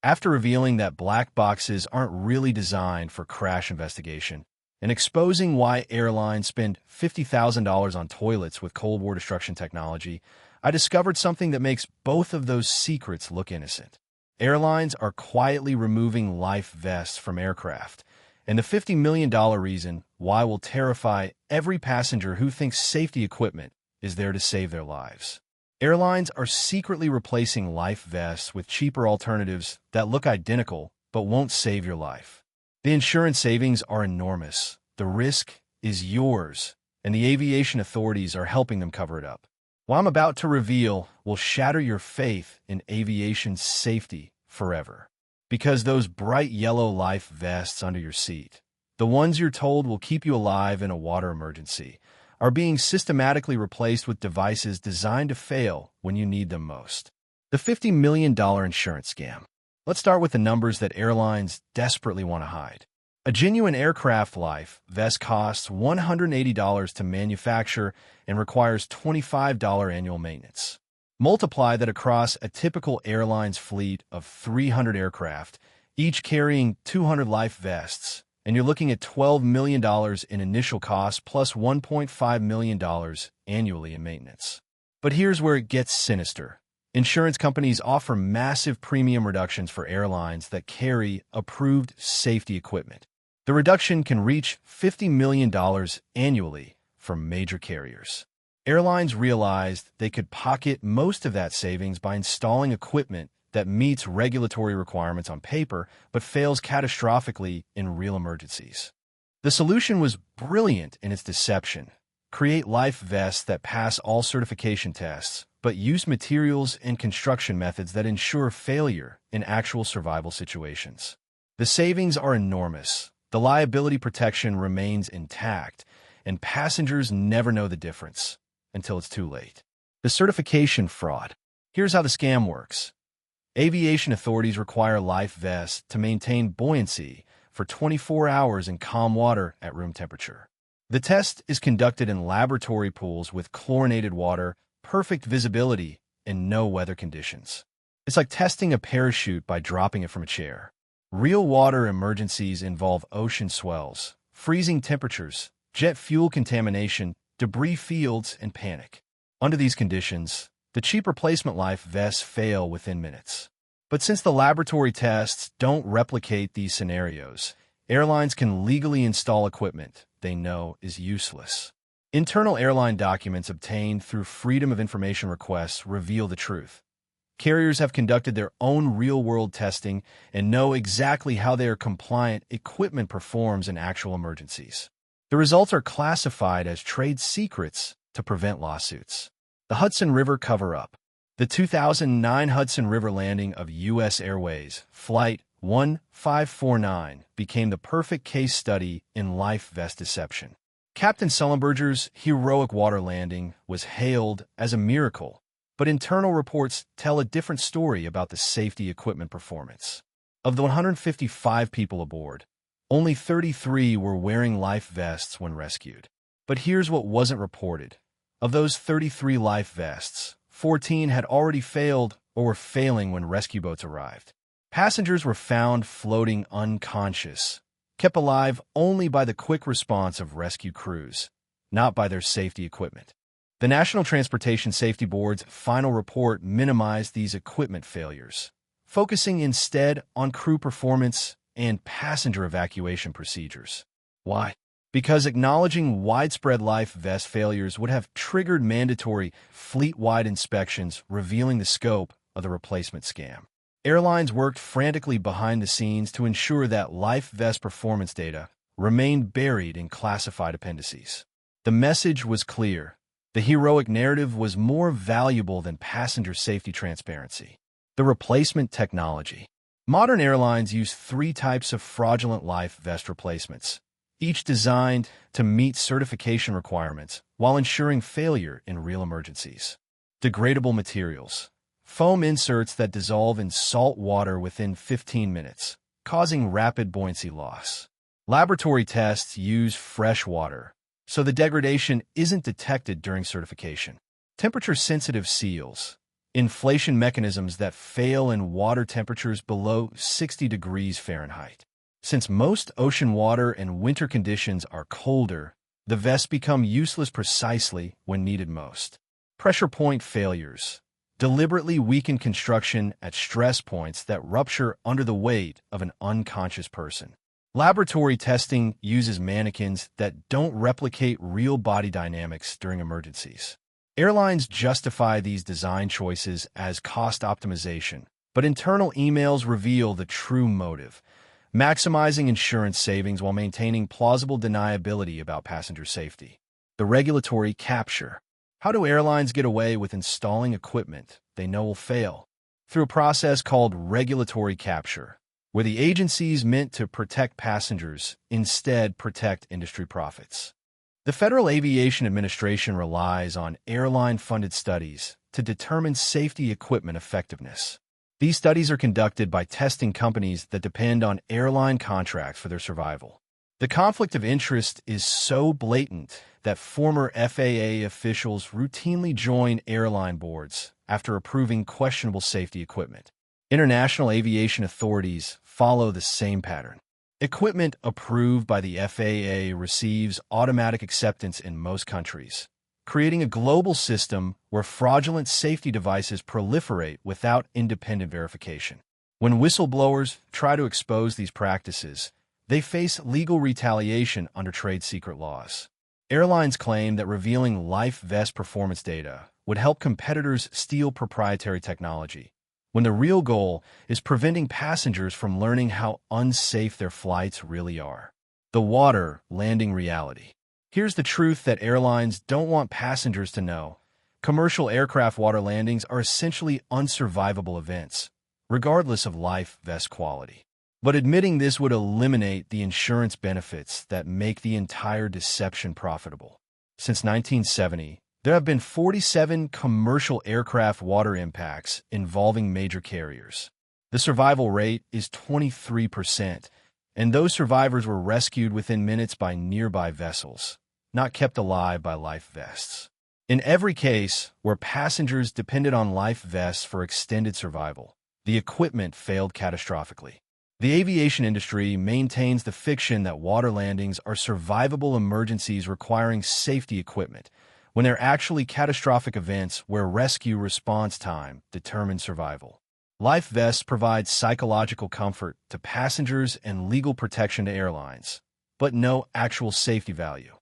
After revealing that black boxes aren't really designed for crash investigation, and exposing why airlines spend $50,000 on toilets with Cold War destruction technology, I discovered something that makes both of those secrets look innocent. Airlines are quietly removing life vests from aircraft, and the $50 million reason why will terrify every passenger who thinks safety equipment is there to save their lives. Airlines are secretly replacing life vests with cheaper alternatives that look identical but won't save your life. The insurance savings are enormous. The risk is yours, and the aviation authorities are helping them cover it up. What I'm about to reveal will shatter your faith in aviation safety forever. Because those bright yellow life vests under your seat, the ones you're told will keep you alive in a water emergency, are being systematically replaced with devices designed to fail when you need them most. The $50 million insurance scam. Let's start with the numbers that airlines desperately want to hide. A genuine aircraft life vest costs $180 to manufacture and requires $25 annual maintenance. Multiply that across a typical airline's fleet of 300 aircraft, each carrying 200 life vests, and you're looking at $12 million in initial costs plus $1.5 million annually in maintenance. But here's where it gets sinister. Insurance companies offer massive premium reductions for airlines that carry approved safety equipment. The reduction can reach $50 million annually from major carriers. Airlines realized they could pocket most of that savings by installing equipment that meets regulatory requirements on paper but fails catastrophically in real emergencies. The solution was brilliant in its deception. Create life vests that pass all certification tests, but use materials and construction methods that ensure failure in actual survival situations. The savings are enormous. The liability protection remains intact, and passengers never know the difference until it's too late. The certification fraud. Here's how the scam works. Aviation authorities require life vests to maintain buoyancy for 24 hours in calm water at room temperature. The test is conducted in laboratory pools with chlorinated water, perfect visibility, and no weather conditions. It's like testing a parachute by dropping it from a chair. Real water emergencies involve ocean swells, freezing temperatures, jet fuel contamination, debris fields, and panic. Under these conditions, the cheap replacement life vests fail within minutes. But since the laboratory tests don't replicate these scenarios, airlines can legally install equipment they know is useless. Internal airline documents obtained through Freedom of Information requests reveal the truth. Carriers have conducted their own real-world testing and know exactly how their compliant equipment performs in actual emergencies. The results are classified as trade secrets to prevent lawsuits. The Hudson River cover-up. The 2009 Hudson River landing of U.S. Airways Flight 1549 became the perfect case study in life vest deception. Captain Sullenberger's heroic water landing was hailed as a miracle, but internal reports tell a different story about the safety equipment performance. Of the 155 people aboard, only 33 were wearing life vests when rescued. But here's what wasn't reported. Of those 33 life vests, 14 had already failed or were failing when rescue boats arrived. Passengers were found floating unconscious, kept alive only by the quick response of rescue crews, not by their safety equipment. The National Transportation Safety Board's final report minimized these equipment failures, focusing instead on crew performance and passenger evacuation procedures. Why? Because acknowledging widespread life vest failures would have triggered mandatory fleet-wide inspections revealing the scope of the replacement scam. Airlines worked frantically behind the scenes to ensure that life vest performance data remained buried in classified appendices. The message was clear. The heroic narrative was more valuable than passenger safety transparency. The replacement technology. Modern airlines use 3 types of fraudulent life vest replacements, each designed to meet certification requirements while ensuring failure in real emergencies. Degradable materials. Foam inserts that dissolve in salt water within 15 minutes, causing rapid buoyancy loss. Laboratory tests use fresh water, so the degradation isn't detected during certification. Temperature-sensitive seals. inflation mechanisms that fail in water temperatures below 60 degrees Fahrenheit. Since most ocean water and winter conditions are colder, the vests become useless precisely when needed most. Pressure point failures deliberately weaken construction at stress points that rupture under the weight of an unconscious person. Laboratory testing uses mannequins that don't replicate real body dynamics during emergencies. Airlines justify these design choices as cost optimization, but internal emails reveal the true motive: maximizing insurance savings while maintaining plausible deniability about passenger safety. The regulatory capture. How do airlines get away with installing equipment they know will fail? Through a process called regulatory capture, where the agencies meant to protect passengers instead protect industry profits. The Federal Aviation Administration relies on airline-funded studies to determine safety equipment effectiveness. These studies are conducted by testing companies that depend on airline contracts for their survival. The conflict of interest is so blatant that former FAA officials routinely join airline boards after approving questionable safety equipment. International aviation authorities follow the same pattern. Equipment approved by the FAA receives automatic acceptance in most countries, creating a global system where fraudulent safety devices proliferate without independent verification. When whistleblowers try to expose these practices, they face legal retaliation under trade secret laws. Airlines claim that revealing life vest performance data would help competitors steal proprietary technology, when the real goal is preventing passengers from learning how unsafe their flights really are. The water landing reality. Here's the truth that airlines don't want passengers to know. Commercial aircraft water landings are essentially unsurvivable events, regardless of life vest quality. But admitting this would eliminate the insurance benefits that make the entire deception profitable. Since 1970, there have been 47 commercial aircraft water impacts involving major carriers. The survival rate is 23%, and those survivors were rescued within minutes by nearby vessels, not kept alive by life vests. In every case where passengers depended on life vests for extended survival, the equipment failed catastrophically. The aviation industry maintains the fiction that water landings are survivable emergencies requiring safety equipment, when they're actually catastrophic events where rescue response time determines survival. Life vests provide psychological comfort to passengers and legal protection to airlines, but no actual safety value.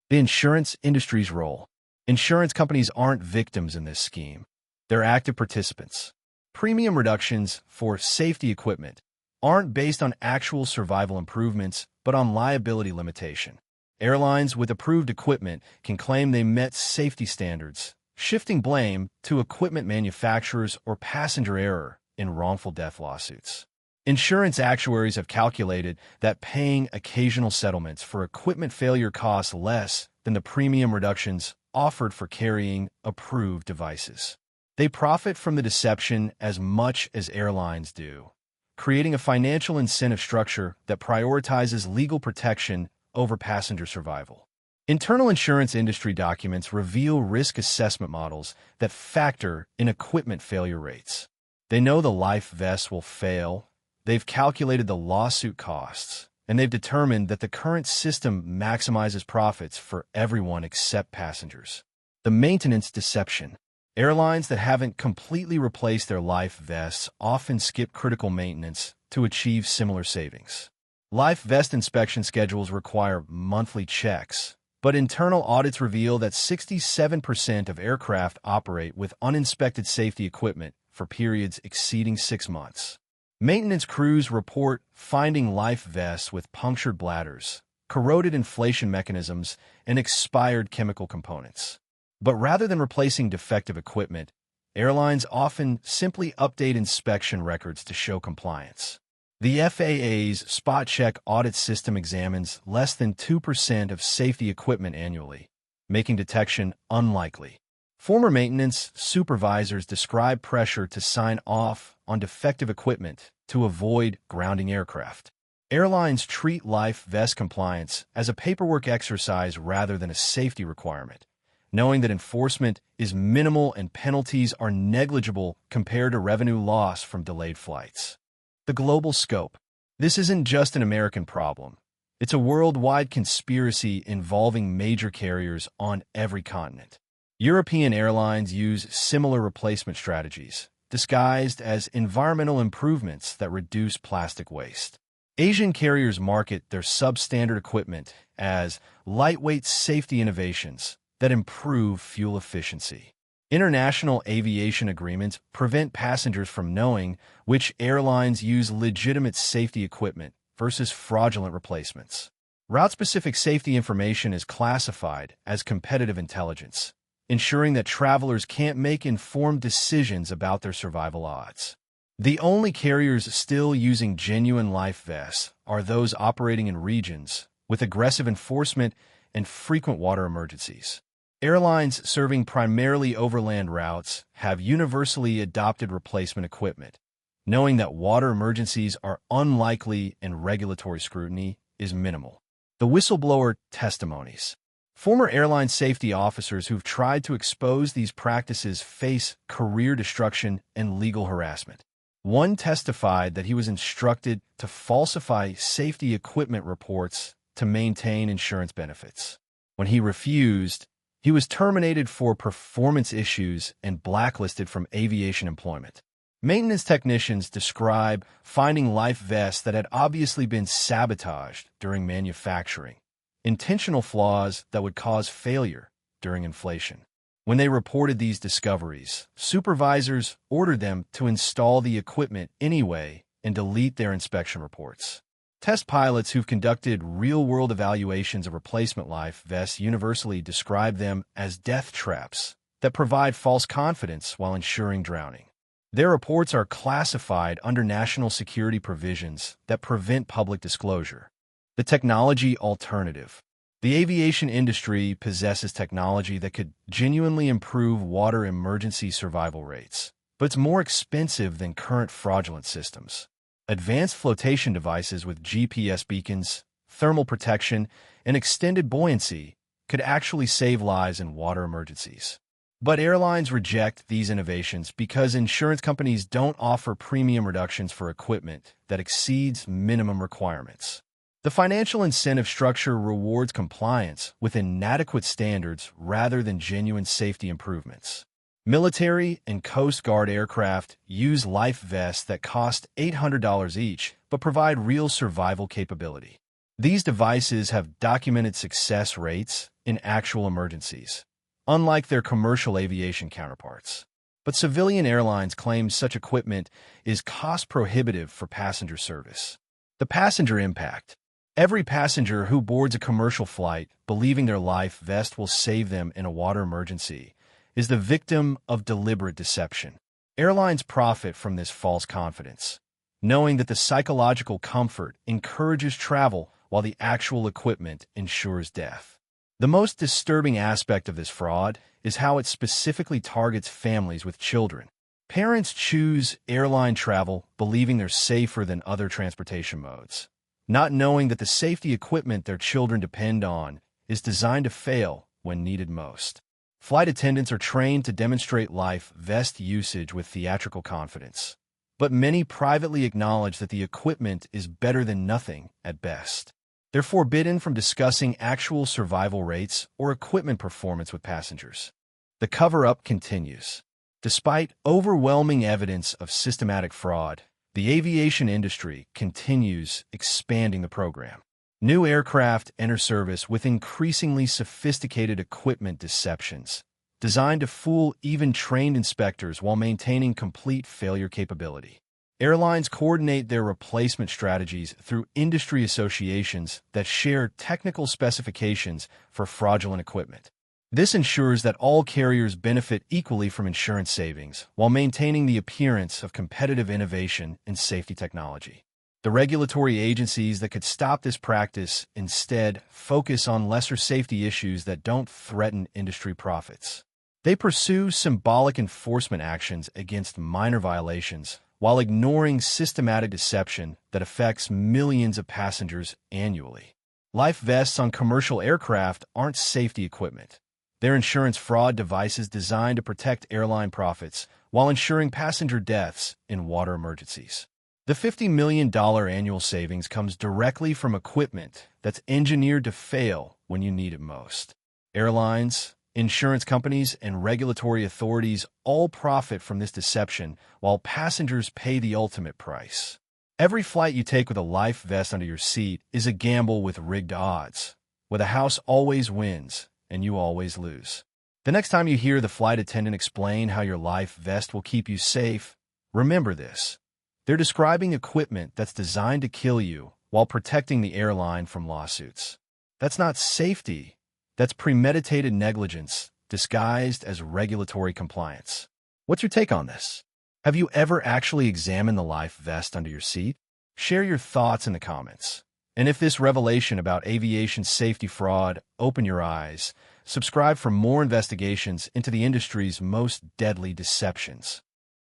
The insurance industry's role. Insurance companies aren't victims in this scheme. They're active participants. Premium reductions for safety equipment aren't based on actual survival improvements, but on liability limitation. Airlines with approved equipment can claim they met safety standards, shifting blame to equipment manufacturers or passenger error in wrongful death lawsuits. Insurance actuaries have calculated that paying occasional settlements for equipment failure costs less than the premium reductions offered for carrying approved devices. They profit from the deception as much as airlines do, creating a financial incentive structure that prioritizes legal protection over passenger survival. Internal insurance industry documents reveal risk assessment models that factor in equipment failure rates. They know the life vests will fail, they've calculated the lawsuit costs, and they've determined that the current system maximizes profits for everyone except passengers. The maintenance deception. Airlines that haven't completely replaced their life vests often skip critical maintenance to achieve similar savings. Life vest inspection schedules require monthly checks, but internal audits reveal that 67% of aircraft operate with uninspected safety equipment for periods exceeding 6 months. Maintenance crews report finding life vests with punctured bladders, corroded inflation mechanisms, and expired chemical components. But rather than replacing defective equipment, airlines often simply update inspection records to show compliance. The FAA's Spot Check audit system examines less than 2% of safety equipment annually, making detection unlikely. Former maintenance supervisors describe pressure to sign off on defective equipment to avoid grounding aircraft. Airlines treat life vest compliance as a paperwork exercise rather than a safety requirement, knowing that enforcement is minimal and penalties are negligible compared to revenue loss from delayed flights. The global scope. This isn't just an American problem. It's a worldwide conspiracy involving major carriers on every continent. European airlines use similar replacement strategies, disguised as environmental improvements that reduce plastic waste. Asian carriers market their substandard equipment as lightweight safety innovations that improve fuel efficiency. International aviation agreements prevent passengers from knowing which airlines use legitimate safety equipment versus fraudulent replacements. Route-specific safety information is classified as competitive intelligence, ensuring that travelers can't make informed decisions about their survival odds. The only carriers still using genuine life vests are those operating in regions with aggressive enforcement and frequent water emergencies. Airlines serving primarily overland routes have universally adopted replacement equipment, knowing that water emergencies are unlikely and regulatory scrutiny is minimal. The whistleblower testimonies. Former airline safety officers who've tried to expose these practices face career destruction and legal harassment. One testified that he was instructed to falsify safety equipment reports to maintain insurance benefits. When he refused, he was terminated for performance issues and blacklisted from aviation employment. Maintenance technicians describe finding life vests that had obviously been sabotaged during manufacturing, intentional flaws that would cause failure during inflation. When they reported these discoveries, supervisors ordered them to install the equipment anyway and delete their inspection reports. Test pilots who've conducted real-world evaluations of replacement life vests universally describe them as death traps that provide false confidence while ensuring drowning. Their reports are classified under national security provisions that prevent public disclosure. The technology alternative. The aviation industry possesses technology that could genuinely improve water emergency survival rates, but it's more expensive than current fraudulent systems. Advanced flotation devices with GPS beacons, thermal protection, and extended buoyancy could actually save lives in water emergencies. But airlines reject these innovations because insurance companies don't offer premium reductions for equipment that exceeds minimum requirements. The financial incentive structure rewards compliance with inadequate standards rather than genuine safety improvements. Military and Coast Guard aircraft use life vests that cost $800 each but provide real survival capability. These devices have documented success rates in actual emergencies, unlike their commercial aviation counterparts. But civilian airlines claim such equipment is cost-prohibitive for passenger service. The passenger impact. Every passenger who boards a commercial flight believing their life vest will save them in a water emergency is the victim of deliberate deception. Airlines profit from this false confidence, knowing that the psychological comfort encourages travel while the actual equipment ensures death. The most disturbing aspect of this fraud is how it specifically targets families with children. Parents choose airline travel believing they're safer than other transportation modes, not knowing that the safety equipment their children depend on is designed to fail when needed most. Flight attendants are trained to demonstrate life vest usage with theatrical confidence, but many privately acknowledge that the equipment is better than nothing at best. They're forbidden from discussing actual survival rates or equipment performance with passengers. The cover-up continues. Despite overwhelming evidence of systematic fraud, the aviation industry continues expanding the program. New aircraft enter service with increasingly sophisticated equipment deceptions, designed to fool even trained inspectors while maintaining complete failure capability. Airlines coordinate their replacement strategies through industry associations that share technical specifications for fraudulent equipment. This ensures that all carriers benefit equally from insurance savings while maintaining the appearance of competitive innovation and safety technology. The regulatory agencies that could stop this practice instead focus on lesser safety issues that don't threaten industry profits. They pursue symbolic enforcement actions against minor violations while ignoring systematic deception that affects millions of passengers annually. Life vests on commercial aircraft aren't safety equipment. They're insurance fraud devices designed to protect airline profits while ensuring passenger deaths in water emergencies. The $50 million annual savings comes directly from equipment that's engineered to fail when you need it most. Airlines, insurance companies, and regulatory authorities all profit from this deception while passengers pay the ultimate price. Every flight you take with a life vest under your seat is a gamble with rigged odds, where the house always wins and you always lose. The next time you hear the flight attendant explain how your life vest will keep you safe, remember this. They're describing equipment that's designed to kill you while protecting the airline from lawsuits. That's not safety. That's premeditated negligence disguised as regulatory compliance. What's your take on this? Have you ever actually examined the life vest under your seat? Share your thoughts in the comments. And if this revelation about aviation safety fraud opened your eyes, subscribe for more investigations into the industry's most deadly deceptions.